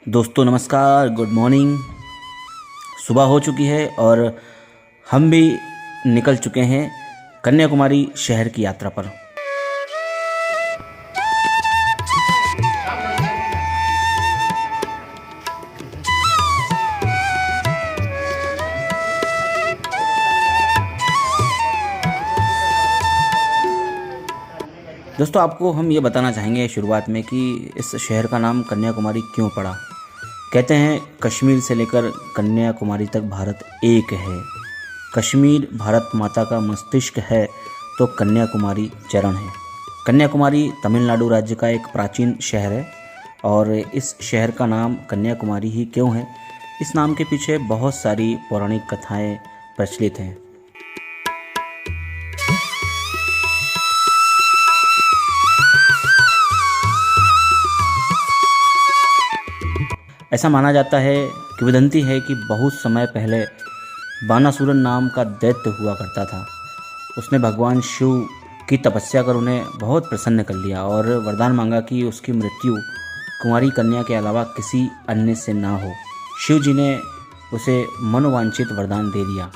दोस्तों नमस्कार, good morning. सुबह हो चुकी है और हम भी निकल चुके हैं कन्याकुमारी शहर की यात्रा पर। दोस्तों आपको हम ये बताना चाहेंगे शुरुआत में कि इस शहर का नाम कन्याकुमारी क्यों पड़ा। कहते हैं कश्मीर से लेकर कन्याकुमारी तक भारत एक है। कश्मीर भारत माता का मस्तिष्क है तो कन्याकुमारी चरण है। कन्याकुमारी तमिलनाडु राज्य का एक प्राचीन शहर है और इस शहर का नाम कन्याकुमारी ही क्यों है, इस नाम के पीछे बहुत सारी पौराणिक कथाएं प्रचलित हैं। ऐसा माना जाता है, किंवदंती है कि बहुत समय पहले बानासुरन नाम का दैत्य हुआ करता था। उसने भगवान शिव की तपस्या कर उन्हें बहुत प्रसन्न कर लिया और वरदान मांगा कि उसकी मृत्यु कुंवारी कन्या के अलावा किसी अन्य से ना हो। शिव जी ने उसे मनोवांछित वरदान दे दिया।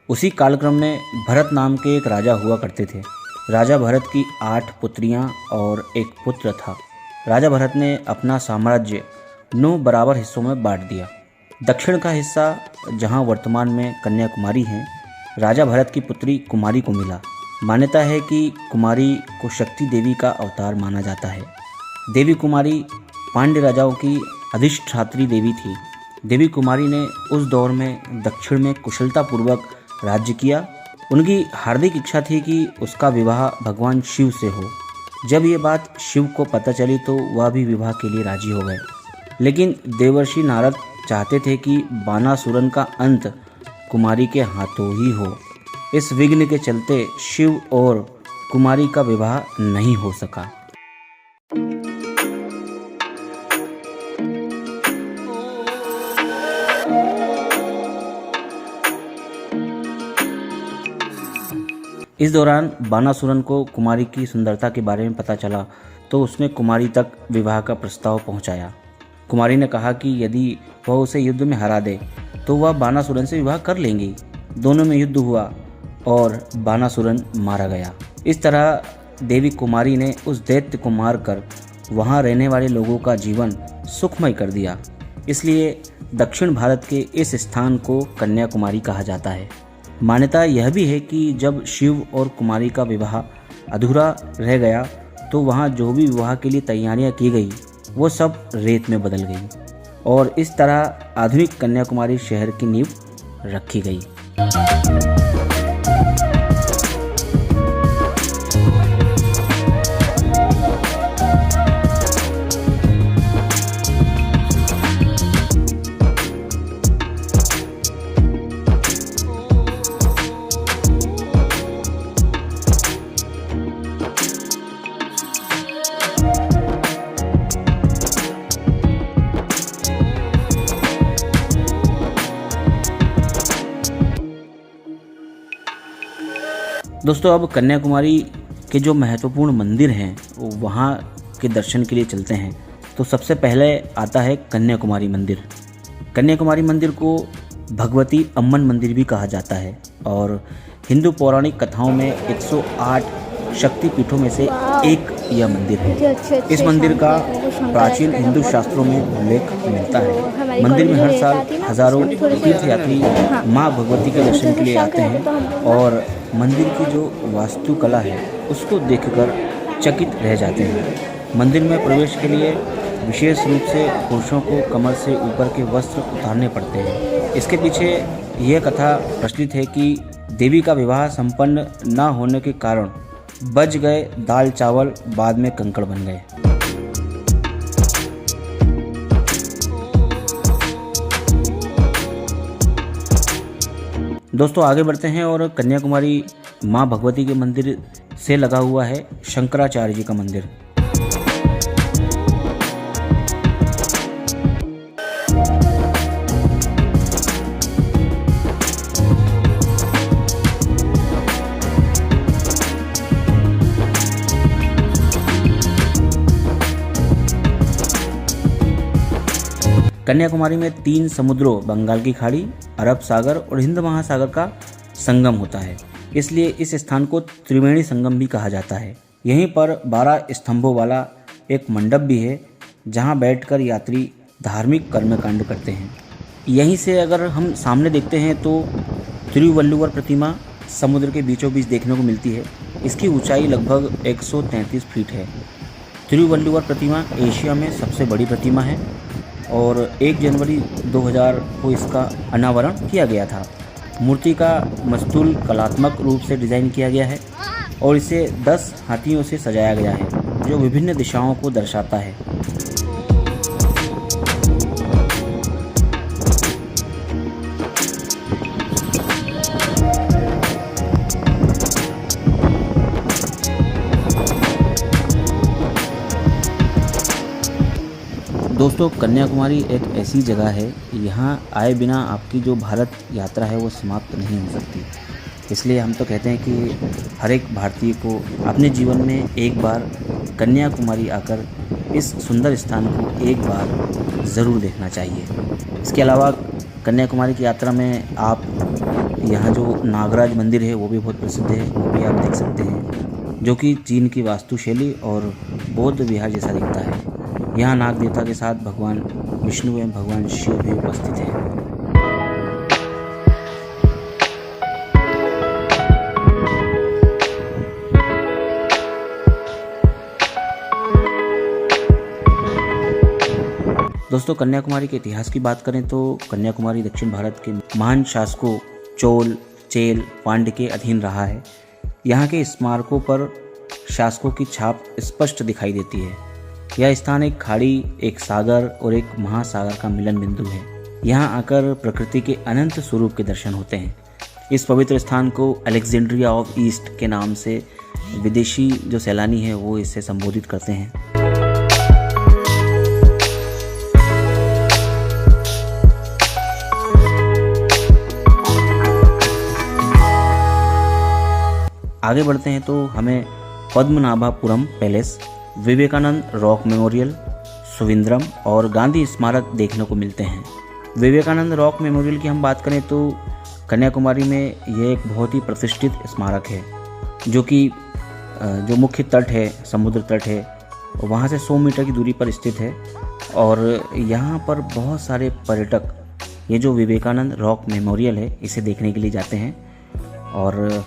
उसी कालक्रम में भरत नाम के एक राजा हुआ करते थे। राजा भरत की 8 पुत्रियां और एक पुत्र था। राजा भरत ने अपना साम्राज्य 9 बराबर हिस्सों में बांट दिया। दक्षिण का हिस्सा, जहां वर्तमान में कन्याकुमारी है, राजा भरत की पुत्री कुमारी को मिला। मान्यता है कि कुमारी को शक्ति देवी का अवतार माना जाता है। देवी कुमारी पांड्य राजाओं की अधिष्ठात्री देवी थी। देवी कुमारी ने उस दौर में दक्षिण में कुशलतापूर्वक राज्य किया। उनकी हार्दिक इच्छा थी कि उसका विवाह भगवान शिव से हो। जब ये बात शिव को पता चली तो वह भी विवाह के लिए राजी हो गए। लेकिन देवर्षि नारद चाहते थे कि बानासुरन का अंत कुमारी के हाथों ही हो। इस विघ्न के चलते शिव और कुमारी का विवाह नहीं हो सका। इस दौरान बानासुरन को कुमारी की सुंदरता के बारे में पता चला तो उसने कुमारी तक विवाह का प्रस्ताव पहुंचाया। कुमारी ने कहा कि यदि वह उसे युद्ध में हरा दे तो वह बानासुरन से विवाह कर लेंगी। दोनों में युद्ध हुआ और बानासुरन मारा गया। इस तरह देवी कुमारी ने उस दैत्य को मारकर वहां रहने वाले लोगों का जीवन सुखमय कर दिया। इसलिए दक्षिण भारत के इस स्थान को कन्याकुमारी कहा जाता है। मान्यता यह भी है कि जब शिव और कुमारी का विवाह अधूरा रह गया तो वहाँ जो भी विवाह के लिए तैयारियां की गई वो सब रेत में बदल गई और इस तरह आधुनिक कन्याकुमारी शहर की नींव रखी गई। दोस्तों अब कन्याकुमारी के जो महत्वपूर्ण मंदिर हैं वहाँ के दर्शन के लिए चलते हैं। तो सबसे पहले आता है कन्याकुमारी मंदिर। कन्याकुमारी मंदिर को भगवती अम्मन मंदिर भी कहा जाता है और हिंदू पौराणिक कथाओं में 108 शक्तिपीठों में से एक यह मंदिर है। इस मंदिर का प्राचीन हिंदू शास्त्रों में उल्लेख मिलता है। मंदिर में हर साल हजारों तीर्थयात्री माँ भगवती के दर्शन के लिए आते हैं और मंदिर की जो वास्तुकला है उसको देखकर चकित रह जाते हैं। मंदिर में प्रवेश के लिए विशेष रूप से पुरुषों को कमर से ऊपर के वस्त्र उतारने पड़ते हैं। इसके पीछे यह कथा प्रचलित है कि देवी का विवाह संपन्न न होने के कारण बच गए दाल चावल बाद में कंकड़ बन गए। दोस्तों आगे बढ़ते हैं और कन्याकुमारी माँ भगवती के मंदिर से लगा हुआ है शंकराचार्य जी का मंदिर। कन्याकुमारी में 3 समुद्रों बंगाल की खाड़ी, अरब सागर और हिंद महासागर का संगम होता है, इसलिए इस स्थान को त्रिवेणी संगम भी कहा जाता है। यहीं पर 12 स्तंभों वाला एक मंडप भी है, जहां बैठकर यात्री धार्मिक कर्मकांड करते हैं। यहीं से अगर हम सामने देखते हैं तो तिरुवल्लुवर प्रतिमा समुद्र के बीचों बीच देखने को मिलती है। इसकी ऊंचाई लगभग 133 फीट है। तिरुवल्लुवर प्रतिमा एशिया में सबसे बड़ी प्रतिमा है और 1 जनवरी 2000 को इसका अनावरण किया गया था। मूर्ति का मस्तूल कलात्मक रूप से डिज़ाइन किया गया है और इसे 10 हाथियों से सजाया गया है, जो विभिन्न दिशाओं को दर्शाता है। दोस्तों, कन्याकुमारी एक ऐसी जगह है, यहाँ आए बिना आपकी जो भारत यात्रा है वो समाप्त नहीं हो सकती। इसलिए हम तो कहते हैं कि हर एक भारतीय को अपने जीवन में एक बार कन्याकुमारी आकर इस सुंदर स्थान को एक बार ज़रूर देखना चाहिए। इसके अलावा कन्याकुमारी की यात्रा में आप यहाँ जो नागराज मंदिर है वो भी बहुत प्रसिद्ध है, वो भी आप देख सकते हैं, जो कि चीन की वास्तुशैली और बौद्ध विहार जैसा दिखता है। यहाँ नाग देवता के साथ भगवान विष्णु एवं भगवान शिव भी उपस्थित हैं। दोस्तों, कन्याकुमारी के इतिहास की बात करें तो कन्याकुमारी दक्षिण भारत के महान शासकों चोल, चेल, पांड्य के अधीन रहा है। यहाँ के स्मारकों पर शासकों की छाप स्पष्ट दिखाई देती है। यह स्थान एक खाड़ी, एक सागर और एक महासागर का मिलन बिंदु है। यहाँ आकर प्रकृति के अनंत स्वरूप के दर्शन होते हैं। इस पवित्र स्थान को अलेक्जेंड्रिया ऑफ ईस्ट के नाम से विदेशी जो सैलानी है वो इसे संबोधित करते हैं। आगे बढ़ते हैं तो हमें Padmanabhapuram palace, Vivekananda rock memorial, Suchindram और गांधी स्मारक देखने को मिलते हैं। विवेकानंद रॉक मेमोरियल की हम बात करें तो कन्याकुमारी में यह एक बहुत ही प्रतिष्ठित स्मारक है, जो कि जो मुख्य तट है, समुद्र तट है, वहाँ से 100 मीटर की दूरी पर स्थित है। और यहाँ पर बहुत सारे पर्यटक ये जो विवेकानंद रॉक मेमोरियल है इसे देखने के लिए जाते हैं और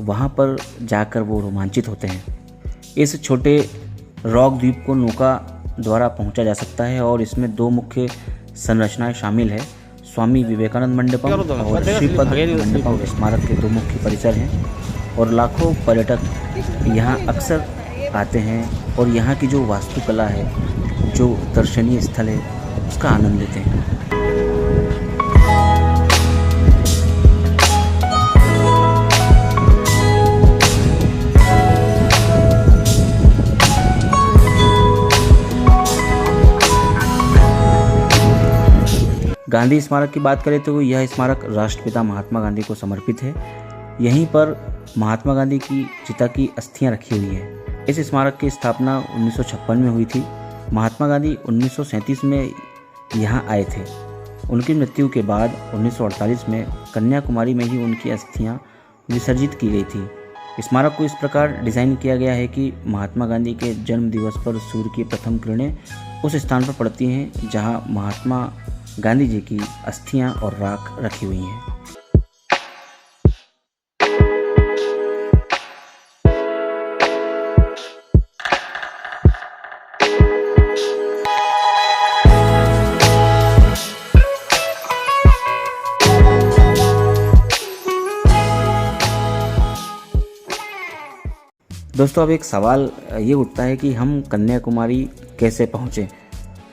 वहाँ पर जाकर वो रोमांचित होते हैं। इस छोटे रॉक द्वीप को नौका द्वारा पहुंचा जा सकता है और इसमें 2 मुख्य संरचनाएं शामिल है। स्वामी विवेकानंद मंडपम और श्रीपद मंडपम स्मारक के 2 मुख्य परिसर हैं और लाखों पर्यटक यहाँ अक्सर आते हैं और यहाँ की जो वास्तुकला है, जो दर्शनीय स्थल है, उसका आनंद लेते हैं। गांधी स्मारक की बात करें तो यह स्मारक राष्ट्रपिता महात्मा गांधी को समर्पित है। यहीं पर महात्मा गांधी की चिता की अस्थियां रखी हुई है। इस स्मारक की स्थापना 1956 में हुई थी। महात्मा गांधी 1937 में यहाँ आए थे। उनकी मृत्यु के बाद 1948 में कन्याकुमारी में ही उनकी अस्थियां विसर्जित की गई थी। स्मारक को इस प्रकार डिज़ाइन किया गया है कि महात्मा गांधी के जन्म दिवस पर सूर्य की प्रथम किरणें उस स्थान पर पड़ती हैं जहां महात्मा गांधी जी की अस्थियां और राख रखी हुई हैं। दोस्तों, अब एक सवाल ये उठता है कि हम कन्याकुमारी कैसे पहुँचे।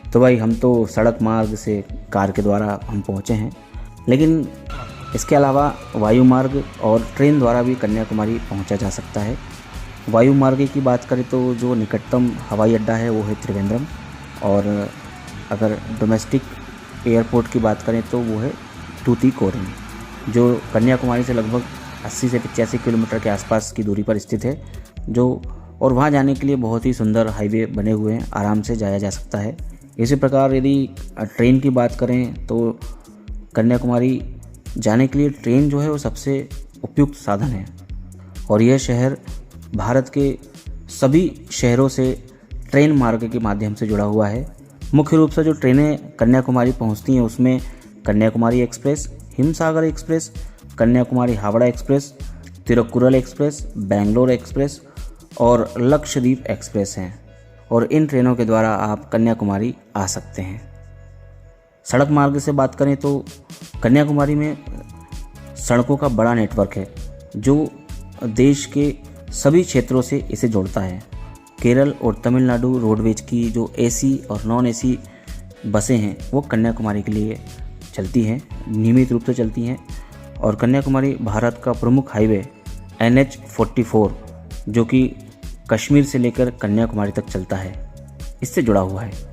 तो भाई, हम तो सड़क मार्ग से कार के द्वारा हम पहुँचे हैं, लेकिन इसके अलावा वायु मार्ग और ट्रेन द्वारा भी कन्याकुमारी पहुँचा जा सकता है। वायु मार्ग की बात करें तो जो निकटतम हवाई अड्डा है वो है त्रिवेंद्रम, और अगर डोमेस्टिक एयरपोर्ट की बात करें तो वो है तूतीकोरिन, जो कन्याकुमारी से लगभग 80 से 85 किलोमीटर के आसपास की दूरी पर स्थित है। और वहाँ जाने के लिए बहुत ही सुंदर हाईवे बने हुए हैं, आराम से जाया जा सकता है। इसी प्रकार यदि ट्रेन की बात करें तो कन्याकुमारी जाने के लिए ट्रेन जो है वो सबसे उपयुक्त साधन है और यह शहर भारत के सभी शहरों से ट्रेन मार्ग के माध्यम से जुड़ा हुआ है। मुख्य रूप से जो ट्रेनें कन्याकुमारी पहुंचती हैं उसमें Kanyakumari express, Himsagar express, Kanyakumari Howrah express, Tirukkural express, Bangalore express और लक्षद्वीप एक्सप्रेस हैं और इन ट्रेनों के द्वारा आप कन्याकुमारी आ सकते हैं। सड़क मार्ग से बात करें तो कन्याकुमारी में सड़कों का बड़ा नेटवर्क है जो देश के सभी क्षेत्रों से इसे जोड़ता है। केरल और तमिलनाडु रोडवेज की जो एसी और नॉन एसी बसें हैं वो कन्याकुमारी के लिए चलती हैं, नियमित रूप से चलती हैं और कन्याकुमारी भारत का प्रमुख हाईवे NH-44 जो कि कश्मीर से लेकर कन्याकुमारी तक चलता है, इससे जुड़ा हुआ है।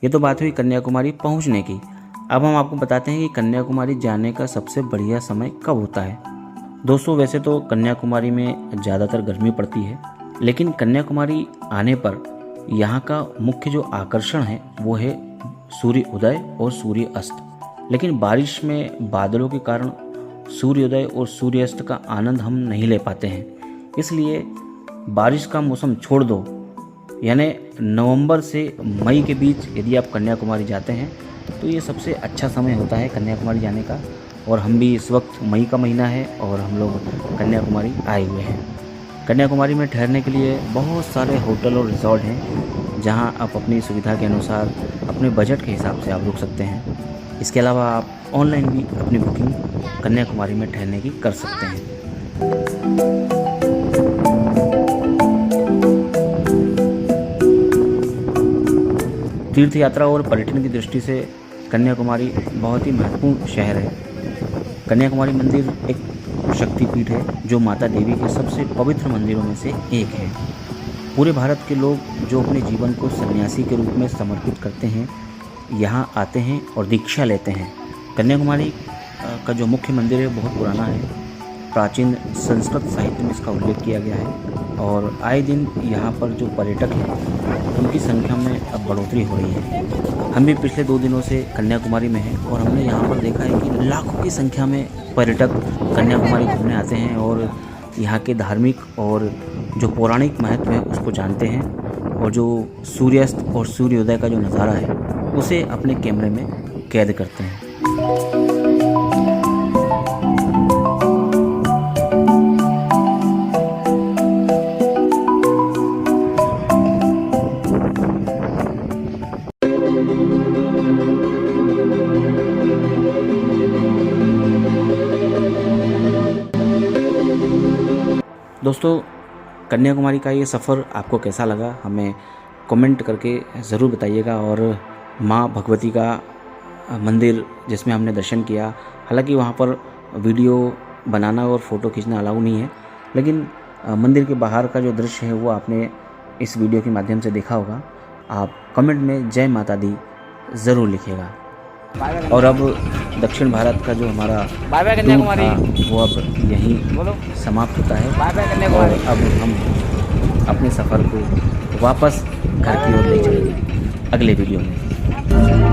ये तो बात हुई कन्याकुमारी पहुंचने की। अब हम आपको बताते हैं कि कन्याकुमारी जाने का सबसे बढ़िया समय कब होता है। दोस्तों वैसे तो कन्याकुमारी में ज़्यादातर गर्मी पड़ती है, लेकिन कन्याकुमारी आने पर यहाँ का मुख्य जो आकर्षण है वो है सूर्य उदय और सूर्य अस्त। लेकिन बारिश में बादलों के कारण सूर्योदय और सूर्यास्त का आनंद हम नहीं ले पाते हैं, इसलिए बारिश का मौसम छोड़ दो, यानी नवंबर से मई के बीच यदि आप कन्याकुमारी जाते हैं तो ये सबसे अच्छा समय होता है कन्याकुमारी जाने का। और हम भी इस वक्त मई का महीना है और हम लोग कन्याकुमारी आए हुए हैं। कन्याकुमारी में ठहरने के लिए बहुत सारे होटल और रिजॉर्ट हैं जहां आप अपनी सुविधा के अनुसार अपने बजट के हिसाब से आप रुक सकते हैं। इसके अलावा आप ऑनलाइन भी अपनी बुकिंग कन्याकुमारी में ठहरने की कर सकते हैं। तीर्थ यात्रा और पर्यटन की दृष्टि से कन्याकुमारी बहुत ही महत्वपूर्ण शहर है। कन्याकुमारी मंदिर एक शक्तिपीठ है जो माता देवी के सबसे पवित्र मंदिरों में से एक है। पूरे भारत के लोग जो अपने जीवन को सन्यासी के रूप में समर्पित करते हैं यहाँ आते हैं और दीक्षा लेते हैं। कन्याकुमारी का जो मुख्य मंदिर है बहुत पुराना है। प्राचीन संस्कृत साहित्य में इसका उल्लेख किया गया है और आए दिन यहाँ पर जो पर्यटक हैं उनकी संख्या में अब बढ़ोतरी हो रही है। हम भी पिछले 2 दिनों से कन्याकुमारी में हैं और हमने यहाँ पर देखा है कि लाखों की संख्या में पर्यटक कन्याकुमारी घूमने आते हैं और यहाँ के धार्मिक और जो पौराणिक महत्व है उसको जानते हैं और जो सूर्यास्त और सूर्योदय का जो नज़ारा है उसे अपने कैमरे में कैद करते हैं। दोस्तों कन्याकुमारी का ये सफ़र आपको कैसा लगा हमें कमेंट करके ज़रूर बताइएगा। और माँ भगवती का मंदिर जिसमें हमने दर्शन किया, हालांकि वहाँ पर वीडियो बनाना और फ़ोटो खींचना अलाउ नहीं है, लेकिन मंदिर के बाहर का जो दृश्य है वो आपने इस वीडियो के माध्यम से देखा होगा। आप कमेंट में जय माता दी ज़रूर लिखिएगा। और अब दक्षिण भारत का जो हमारा टूर था वो अब यहीं समाप्त होता है और अब हम अपने सफ़र को वापस घर की ओर ले चलेंगे अगले वीडियो में।